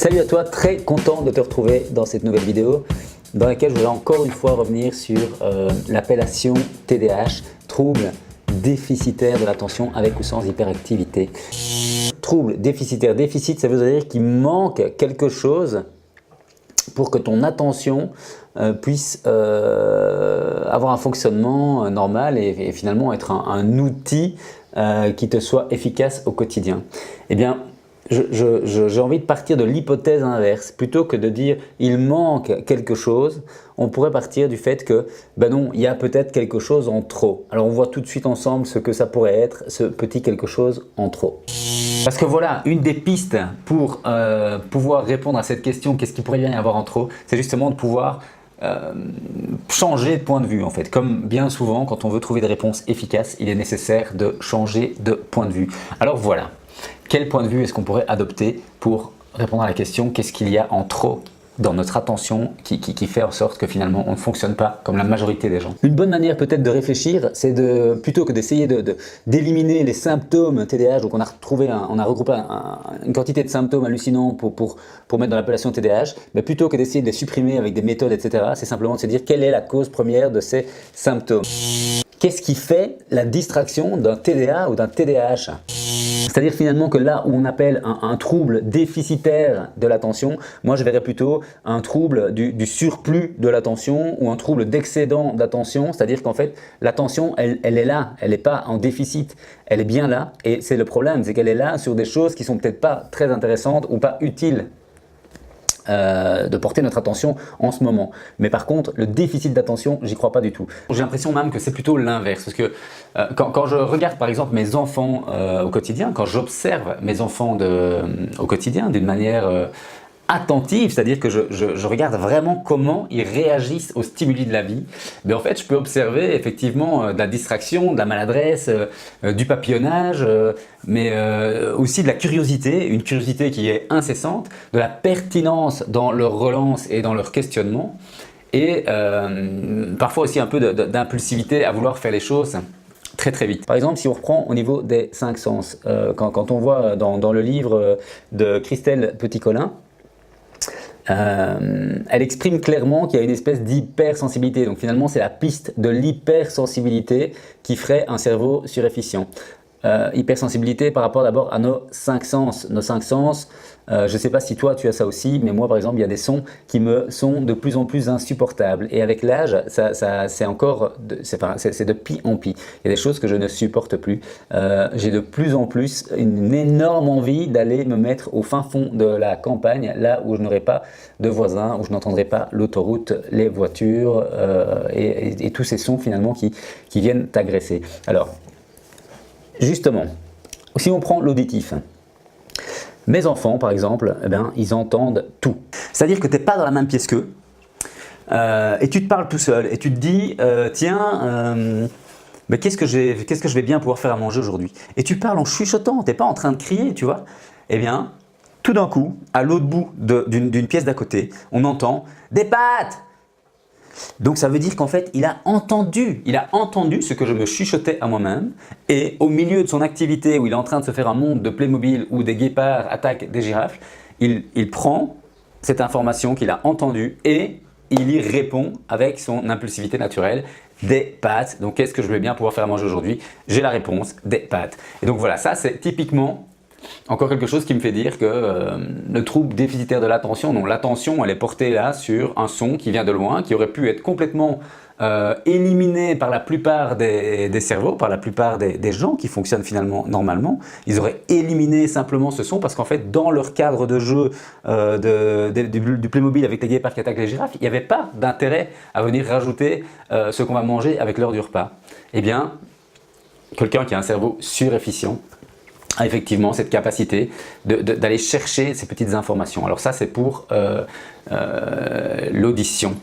Salut à toi, très content de te retrouver dans cette nouvelle vidéo dans laquelle je vais encore une fois revenir sur l'appellation TDAH, trouble déficitaire de l'attention avec ou sans hyperactivité. Trouble déficitaire, déficit ça veut dire qu'il manque quelque chose pour que ton attention puisse avoir un fonctionnement normal et finalement être un outil qui te soit efficace au quotidien. Eh bien, j'ai envie de partir de l'hypothèse inverse. Plutôt que de dire il manque quelque chose, on pourrait partir du fait que ben non, il y a peut-être quelque chose en trop. Alors on voit tout de suite ensemble ce que ça pourrait être, ce petit quelque chose en trop. Parce que voilà, une des pistes pour pouvoir répondre à cette question, qu'est-ce qu'il pourrait bien y avoir en trop, c'est justement de pouvoir changer de point de vue en fait. Comme bien souvent, quand on veut trouver des réponses efficaces, il est nécessaire de changer de point de vue. Alors voilà. Quel point de vue est-ce qu'on pourrait adopter pour répondre à la question qu'est-ce qu'il y a en trop dans notre attention qui fait en sorte que finalement on ne fonctionne pas comme la majorité des gens. Une bonne manière peut-être de réfléchir, c'est plutôt que d'essayer d'éliminer les symptômes TDAH, donc on a regroupé une quantité de symptômes hallucinants pour mettre dans l'appellation TDAH, mais plutôt que d'essayer de les supprimer avec des méthodes, etc., c'est simplement de se dire quelle est la cause première de ces symptômes. Qu'est-ce qui fait la distraction d'un TDA ou d'un TDAH ? C'est-à-dire finalement que là où on appelle un trouble déficitaire de l'attention, moi je verrais plutôt un trouble du surplus de l'attention ou un trouble d'excédent d'attention, c'est-à-dire qu'en fait l'attention elle est là, elle n'est pas en déficit, elle est bien là et c'est le problème, c'est qu'elle est là sur des choses qui sont peut-être pas très intéressantes ou pas utiles de porter notre attention en ce moment. Mais par contre, le déficit d'attention, j'y crois pas du tout. J'ai l'impression même que c'est plutôt l'inverse. Parce que quand je regarde par exemple mes enfants au quotidien, quand j'observe mes enfants au quotidien d'une manière attentive, c'est-à-dire que je regarde vraiment comment ils réagissent aux stimuli de la vie, mais en fait je peux observer effectivement de la distraction, de la maladresse, du papillonnage, mais aussi de la curiosité, une curiosité qui est incessante, de la pertinence dans leur relance et dans leur questionnement, et parfois aussi un peu d'impulsivité à vouloir faire les choses très très vite. Par exemple, si on reprend au niveau des 5 sens, quand on voit dans le livre de Christelle Petit-Colin, elle exprime clairement qu'il y a une espèce d'hypersensibilité. Donc finalement, c'est la piste de l'hypersensibilité qui ferait un cerveau surefficient. Hypersensibilité par rapport d'abord à nos 5 sens. Nos 5 sens, je ne sais pas si toi tu as ça aussi, mais moi par exemple, il y a des sons qui me sont de plus en plus insupportables. Et avec l'âge, c'est de pis en pis. Il y a des choses que je ne supporte plus. J'ai de plus en plus une énorme envie d'aller me mettre au fin fond de la campagne, là où je n'aurai pas de voisins, où je n'entendrai pas l'autoroute, les voitures et tous ces sons finalement qui viennent t'agresser. Alors, justement, si on prend l'auditif, mes enfants par exemple, eh bien, ils entendent tout. C'est-à-dire que tu n'es pas dans la même pièce qu'eux et tu te parles tout seul et tu te dis tiens, mais qu'est-ce que je vais bien pouvoir faire à manger aujourd'hui? Et tu parles en chuchotant, tu n'es pas en train de crier, tu vois. Eh bien, tout d'un coup, à l'autre bout d'une pièce d'à côté, on entend des pâtes. Donc ça veut dire qu'en fait, il a entendu ce que je me chuchotais à moi-même et au milieu de son activité où il est en train de se faire un monde de Playmobil où des guépards attaquent des girafes, il prend cette information qu'il a entendue et il y répond avec son impulsivité naturelle, des pâtes. Donc qu'est-ce que je vais bien pouvoir faire manger aujourd'hui? J'ai la réponse, des pâtes. Et donc voilà, ça c'est typiquement encore quelque chose qui me fait dire que le trouble déficitaire de l'attention, non, l'attention elle est portée là sur un son qui vient de loin, qui aurait pu être complètement éliminé par la plupart des cerveaux, par la plupart des gens qui fonctionnent finalement normalement. Ils auraient éliminé simplement ce son parce qu'en fait dans leur cadre de jeu du Playmobil avec les guépards qui attaquent les girafes, il n'y avait pas d'intérêt à venir rajouter ce qu'on va manger avec l'heure du repas. Eh bien, quelqu'un qui a un cerveau surefficient a effectivement cette capacité d'aller chercher ces petites informations. Alors ça c'est pour l'audition.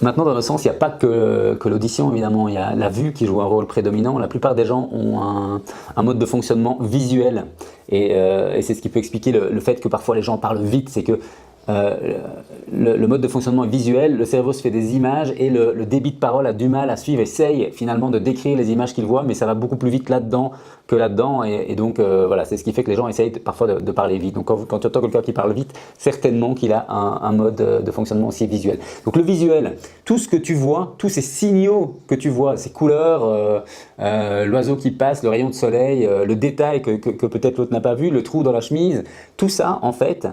Maintenant dans le sens, il n'y a pas que l'audition évidemment, il y a la vue qui joue un rôle prédominant. La plupart des gens ont un mode de fonctionnement visuel et c'est ce qui peut expliquer le fait que parfois les gens parlent vite, c'est que le mode de fonctionnement est visuel, le cerveau se fait des images et le débit de parole a du mal à suivre, essaye finalement de décrire les images qu'il voit, mais ça va beaucoup plus vite là-dedans que là-dedans, et donc voilà, c'est ce qui fait que les gens essayent parfois de parler vite. Donc quand tu entends quelqu'un qui parle vite, certainement qu'il a un mode de fonctionnement aussi visuel. Donc le visuel, tout ce que tu vois, tous ces signaux que tu vois, ces couleurs, l'oiseau qui passe, le rayon de soleil, le détail que peut-être l'autre n'a pas vu, le trou dans la chemise, tout ça en fait,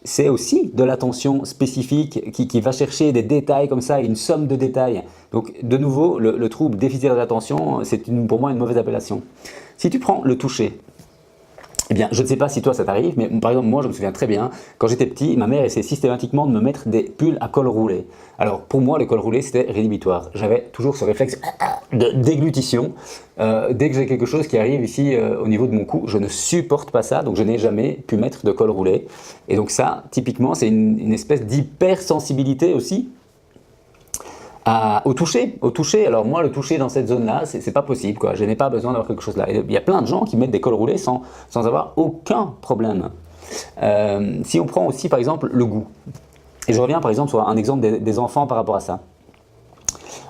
c'est aussi de l'attention spécifique qui va chercher des détails comme ça, une somme de détails. Donc de nouveau, le trouble déficit de l'attention, c'est pour moi une mauvaise appellation. Si tu prends le toucher, eh bien, je ne sais pas si toi ça t'arrive, mais par exemple moi je me souviens très bien, quand j'étais petit, ma mère essayait systématiquement de me mettre des pulls à col roulé. Alors pour moi les cols roulés c'était rédhibitoire, j'avais toujours ce réflexe de déglutition. Dès que j'ai quelque chose qui arrive ici au niveau de mon cou, je ne supporte pas ça, donc je n'ai jamais pu mettre de col roulé. Et donc ça, typiquement, c'est une espèce d'hypersensibilité aussi au toucher. Alors moi, le toucher dans cette zone-là, c'est pas possible, quoi. Je n'ai pas besoin d'avoir quelque chose là. Il y a plein de gens qui mettent des cols roulés sans avoir aucun problème. Si on prend aussi par exemple le goût, et je reviens par exemple sur un exemple des enfants par rapport à ça.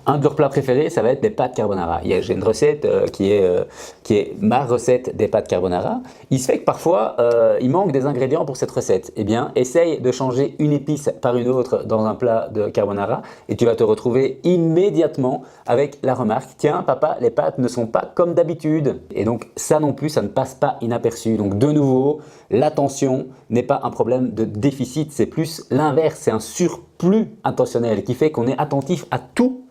Un de leurs plats préférés, ça va être les pâtes carbonara. J'ai une recette qui est ma recette des pâtes carbonara. Il se fait que parfois, il manque des ingrédients pour cette recette. Eh bien, essaye de changer une épice par une autre dans un plat de carbonara et tu vas te retrouver immédiatement avec la remarque « Tiens, papa, les pâtes ne sont pas comme d'habitude ». Et donc, ça non plus, ça ne passe pas inaperçu. Donc, de nouveau, l'attention n'est pas un problème de déficit, c'est plus l'inverse, c'est un surplus attentionnel qui fait qu'on est attentif à tout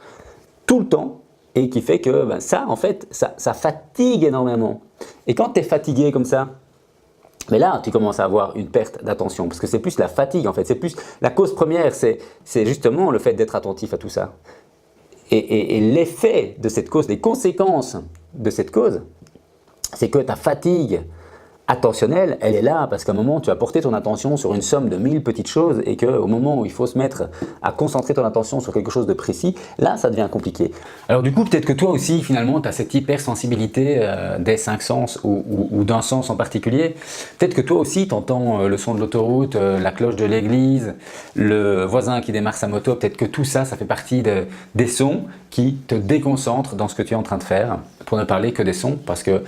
le temps et qui fait que ça en fait ça fatigue énormément. Et quand tu es fatigué comme ça, mais là tu commences à avoir une perte d'attention parce que c'est plus la fatigue en fait, c'est plus la cause première, c'est justement le fait d'être attentif à tout ça. Et l'effet de cette cause, les conséquences de cette cause, c'est que ta fatigue attentionnelle, elle est là parce qu'à un moment tu vas porter ton attention sur une somme de 1000 petites choses et qu'au moment où il faut se mettre à concentrer ton attention sur quelque chose de précis, là ça devient compliqué. Alors du coup peut-être que toi aussi finalement tu as cette hypersensibilité des 5 sens ou d'un sens en particulier. Peut-être que toi aussi tu entends le son de l'autoroute, la cloche de l'église, le voisin qui démarre sa moto, peut-être que tout ça, ça fait partie des sons qui te déconcentrent dans ce que tu es en train de faire, pour ne parler que des sons parce que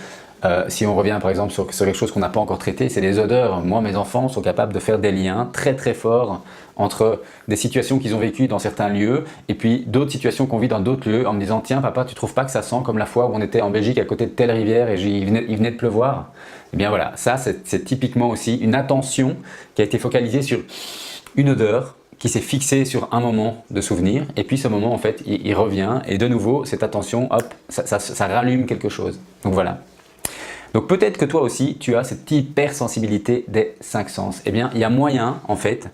si on revient par exemple sur quelque chose qu'on n'a pas encore traité, c'est les odeurs. Moi, mes enfants sont capables de faire des liens très très forts entre des situations qu'ils ont vécues dans certains lieux et puis d'autres situations qu'on vit dans d'autres lieux en me disant « Tiens papa, tu trouves pas que ça sent comme la fois où on était en Belgique à côté de telle rivière et il venait de pleuvoir ?» Eh bien voilà, ça c'est typiquement aussi une attention qui a été focalisée sur une odeur qui s'est fixée sur un moment de souvenir et puis ce moment en fait il revient et de nouveau cette attention, hop, ça rallume quelque chose. Donc voilà. Donc peut-être que toi aussi tu as cette hypersensibilité des 5 sens. Eh bien il y a moyen en fait,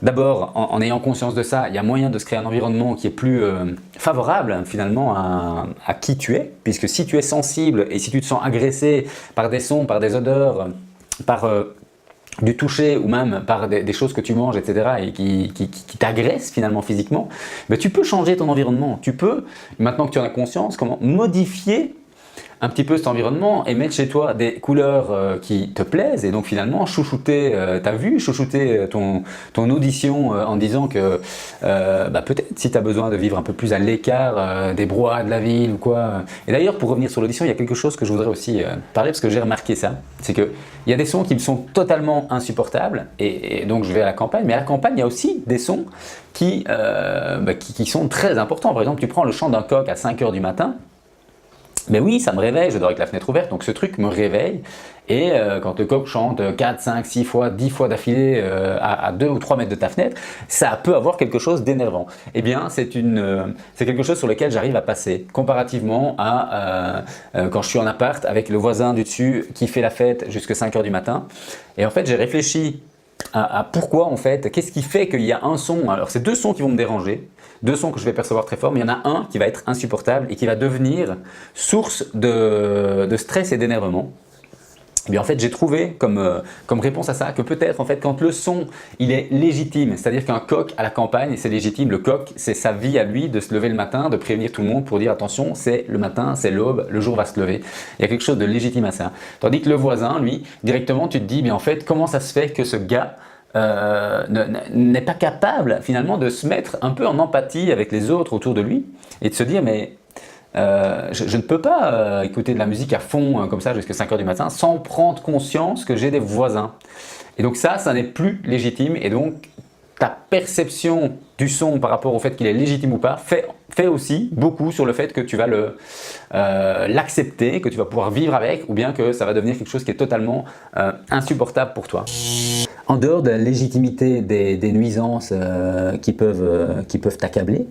d'abord en ayant conscience de ça, il y a moyen de se créer un environnement qui est plus favorable finalement à qui tu es, puisque si tu es sensible et si tu te sens agressé par des sons, par des odeurs, par du toucher ou même par des choses que tu manges, etc. et qui t'agressent finalement physiquement, mais tu peux changer ton environnement. Tu peux, maintenant que tu en as conscience, comment modifier un petit peu cet environnement et mettre chez toi des couleurs qui te plaisent et donc finalement chouchouter ta vue, chouchouter ton audition en disant que peut-être si tu as besoin de vivre un peu plus à l'écart des brouhahas de la ville ou quoi. Et d'ailleurs pour revenir sur l'audition, il y a quelque chose que je voudrais aussi parler parce que j'ai remarqué ça, c'est qu'il y a des sons qui me sont totalement insupportables et donc je vais à la campagne, mais à la campagne il y a aussi des sons qui sont très importants. Par exemple tu prends le chant d'un coq à 5 h du matin, mais oui, ça me réveille, je dors avec la fenêtre ouverte, donc ce truc me réveille. Et quand le coq chante 4, 5, 6 fois, 10 fois d'affilée à 2 ou 3 mètres de ta fenêtre, ça peut avoir quelque chose d'énervant. Eh bien, c'est quelque chose sur lequel j'arrive à passer, comparativement à quand je suis en appart avec le voisin du dessus qui fait la fête jusqu'à 5 h du matin. Et en fait, j'ai réfléchi à pourquoi en fait, qu'est-ce qui fait qu'il y a un son, alors c'est 2 sons qui vont me déranger, 2 sons que je vais percevoir très fort, mais il y en a un qui va être insupportable et qui va devenir source de stress et d'énervement. Et bien en fait j'ai trouvé comme réponse à ça que peut-être en fait quand le son il est légitime, c'est-à-dire qu'un coq à la campagne c'est légitime, le coq c'est sa vie à lui de se lever le matin, de prévenir tout le monde pour dire attention c'est le matin, c'est l'aube, le jour va se lever. Il y a quelque chose de légitime à ça. Tandis que le voisin lui directement tu te dis mais en fait comment ça se fait que ce gars n'est pas capable finalement de se mettre un peu en empathie avec les autres autour de lui et de se dire mais je ne peux pas écouter de la musique à fond comme ça jusqu'à 5 h du matin sans prendre conscience que j'ai des voisins. Et donc ça n'est plus légitime et donc ta perception du son par rapport au fait qu'il est légitime ou pas fait aussi beaucoup sur le fait que tu vas l'accepter, que tu vas pouvoir vivre avec ou bien que ça va devenir quelque chose qui est totalement insupportable pour toi. En dehors de la légitimité des nuisances qui peuvent t'accabler,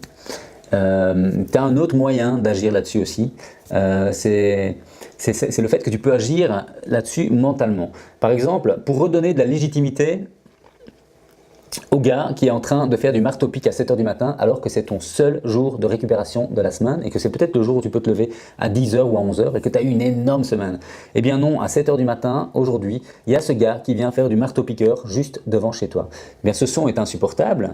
tu as un autre moyen d'agir là-dessus aussi, c'est le fait que tu peux agir là-dessus mentalement. Par exemple, pour redonner de la légitimité au gars qui est en train de faire du marteau-pique à 7 h du matin alors que c'est ton seul jour de récupération de la semaine et que c'est peut-être le jour où tu peux te lever à 10 h ou à 11 h et que tu as eu une énorme semaine. Eh bien non, à 7 h du matin, aujourd'hui, il y a ce gars qui vient faire du marteau-piqueur juste devant chez toi. Eh bien ce son est insupportable,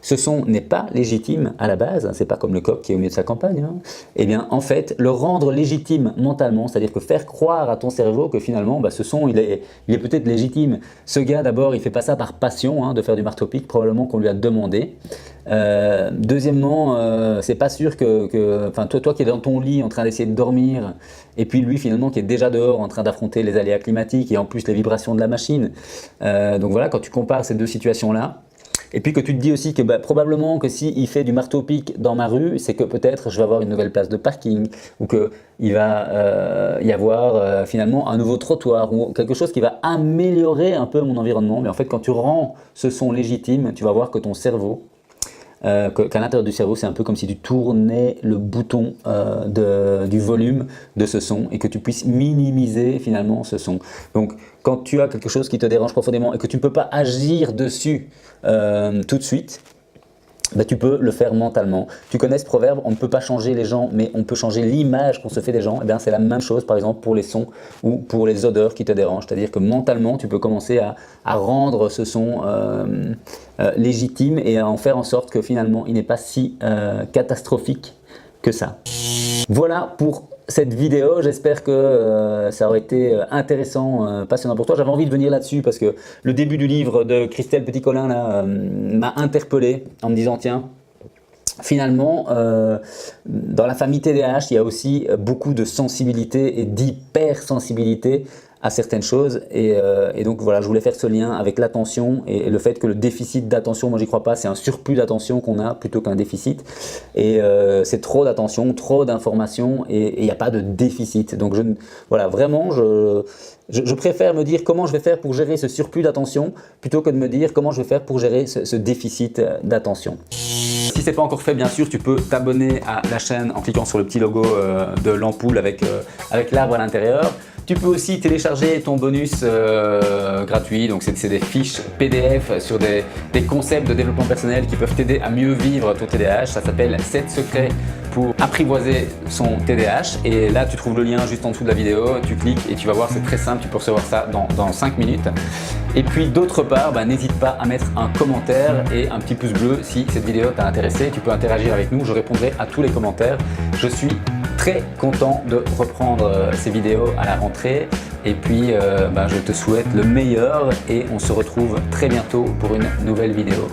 ce son n'est pas légitime à la base, c'est pas comme le coq qui est au milieu de sa campagne. Hein. Eh bien en fait, le rendre légitime mentalement, c'est-à-dire que faire croire à ton cerveau que finalement ce son il est peut-être légitime. Ce gars d'abord il fait pas ça par passion hein, de faire du marteau-pique, probablement qu'on lui a demandé. Deuxièmement, c'est pas sûr que toi qui es dans ton lit en train d'essayer de dormir et puis lui finalement qui est déjà dehors en train d'affronter les aléas climatiques et en plus les vibrations de la machine. Donc voilà, quand tu compares ces deux situations-là, et puis que tu te dis aussi que probablement que s'il fait du marteau-pique dans ma rue, c'est que peut-être je vais avoir une nouvelle place de parking ou qu'il va y avoir finalement un nouveau trottoir ou quelque chose qui va améliorer un peu mon environnement. Mais en fait, quand tu rends ce son légitime, tu vas voir que ton cerveau, qu'à l'intérieur du cerveau, c'est un peu comme si tu tournais le bouton du volume de ce son et que tu puisses minimiser finalement ce son. Donc, quand tu as quelque chose qui te dérange profondément et que tu ne peux pas agir dessus tout de suite, tu peux le faire mentalement. Tu connais ce proverbe, on ne peut pas changer les gens, mais on peut changer l'image qu'on se fait des gens. Eh bien, c'est la même chose, par exemple, pour les sons ou pour les odeurs qui te dérangent. C'est-à-dire que mentalement, tu peux commencer à rendre ce son légitime et à en faire en sorte que finalement, il n'est pas si catastrophique que ça. Voilà pour cette vidéo, j'espère que ça aurait été intéressant, passionnant pour toi. J'avais envie de venir là-dessus parce que le début du livre de Christelle Petit-Colin m'a interpellé en me disant tiens, finalement, dans la famille TDAH, il y a aussi beaucoup de sensibilité et d'hypersensibilité à certaines choses et donc voilà, je voulais faire ce lien avec l'attention et le fait que le déficit d'attention, moi j'y crois pas, c'est un surplus d'attention qu'on a plutôt qu'un déficit et c'est trop d'attention, trop d'informations et il n'y a pas de déficit. Donc voilà, vraiment je préfère me dire comment je vais faire pour gérer ce surplus d'attention plutôt que de me dire comment je vais faire pour gérer ce déficit d'attention. Si ce n'est pas encore fait, bien sûr, tu peux t'abonner à la chaîne en cliquant sur le petit logo de l'ampoule avec l'arbre à l'intérieur. Tu peux aussi télécharger ton bonus gratuit, donc c'est des fiches PDF sur des concepts de développement personnel qui peuvent t'aider à mieux vivre ton TDAH. Ça s'appelle 7 secrets pour apprivoiser son TDAH et là tu trouves le lien juste en dessous de la vidéo, tu cliques et tu vas voir, c'est très simple, tu peux recevoir ça dans 5 minutes. Et puis d'autre part, n'hésite pas à mettre un commentaire et un petit pouce bleu si cette vidéo t'a intéressé. Tu peux interagir avec nous, je répondrai à tous les commentaires. Je suis très content de reprendre ces vidéos à la rentrée et puis je te souhaite le meilleur et on se retrouve très bientôt pour une nouvelle vidéo.